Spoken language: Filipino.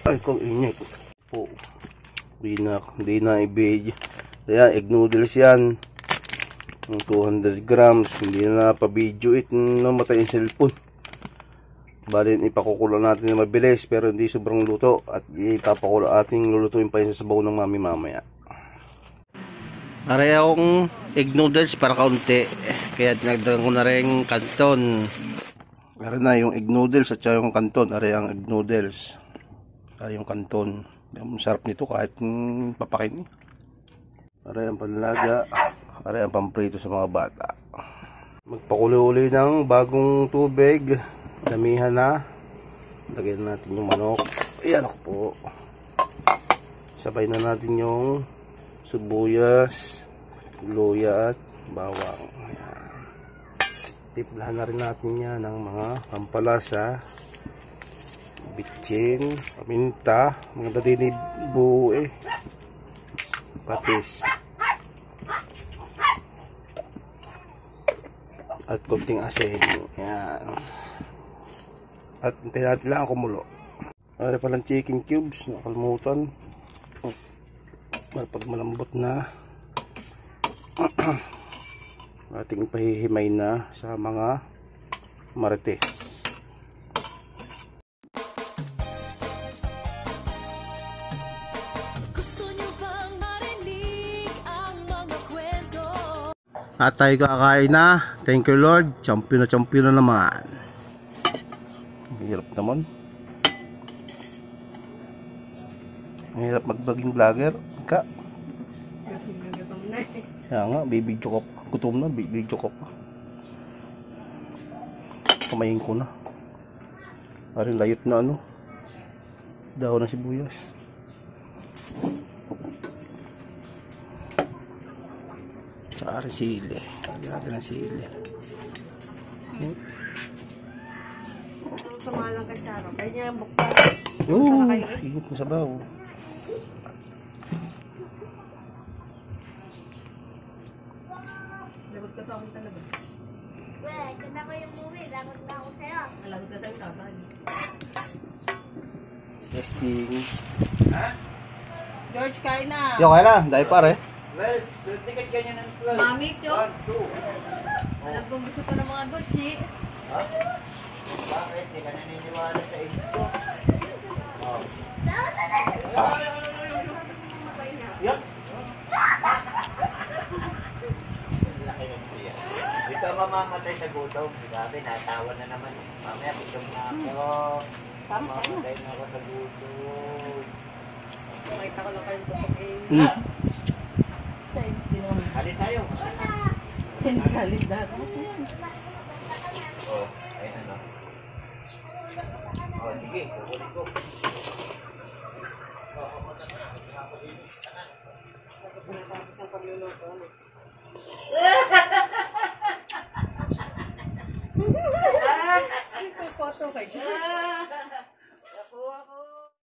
Ay, kung init po. Hindi na i-video. Ayan, egg noodles yan. 200 grams. Hindi na pa-video it. Namatay yung cellphone. Bali, ipakukulo natin na mabilis pero hindi sobrang luto. At ipapakulo ating lulutuin pa yun sa sabaw ng mami mamaya. Aray akong egg noodles para kaunti. Kaya dinagdagan ko na rin kanton. Aray na yung egg noodles at yung kanton. Aray ang egg noodles. Aray yung kanton. Ang sarap nito kahit papakin. Aray ang panlaga. Aray ang pamprito sa mga bata. Magpakulo uli ng bagong tubig. Damihan na. Lagyan natin yung manok. Ayan ako po. Sabay na natin yung sibuyas, luya at bawang. Ayan. Timplahan na rin natin yan ng mga pampalasa, bitchin, paminta, maganda din buo patis, at konting asin. Ayan. At hintayin natin lang kumulo. Ano palang chicken cubes, nakalimutan. Pag malambot na ating pahihimay na sa mga marites. At tayo kakain na. Thank you Lord. Champion na naman. Hirap naman. Ang hirap mag-vlogging vlogger. Ka. Kaya nga, bibidyo ko pa. Gutom na, bibidyo ko pa. Kamayin ko na. Parang layot na ano. Dahon na sibuyas. Tsaka rin sili. Lagyan natin ang sili. Sumalang ka siya. Kaya niya buksan. Oo, higop mo sa baw. Lagot ka sa akin talaga. Well, kung ako yung movie, lagot na ako sa'yo. Lagot ka sa akin tatay. Testing. Ha? George, kain na. Yo, kaya na. Dahil pare. Well, ticket ganyan ng 12. Mami, Chok. 1, 2. Alam kong gusto ko ng mga Gucci. Ha? Bakit? Hindi ka naniniwala sa age ko. Oh. Yan. Laki ng siya. Hindi ka mamamatay sa gutom. Grabe, natawa na naman. Mamaya, gutom na ako. Mamamatay na ako sa gutom. Makita ko lang kayong tupagin. Science din naman. Halin tayo. Science galit dati. Oh, ayun ano. Oh, sige, kukunin ko. Sa pagluluto.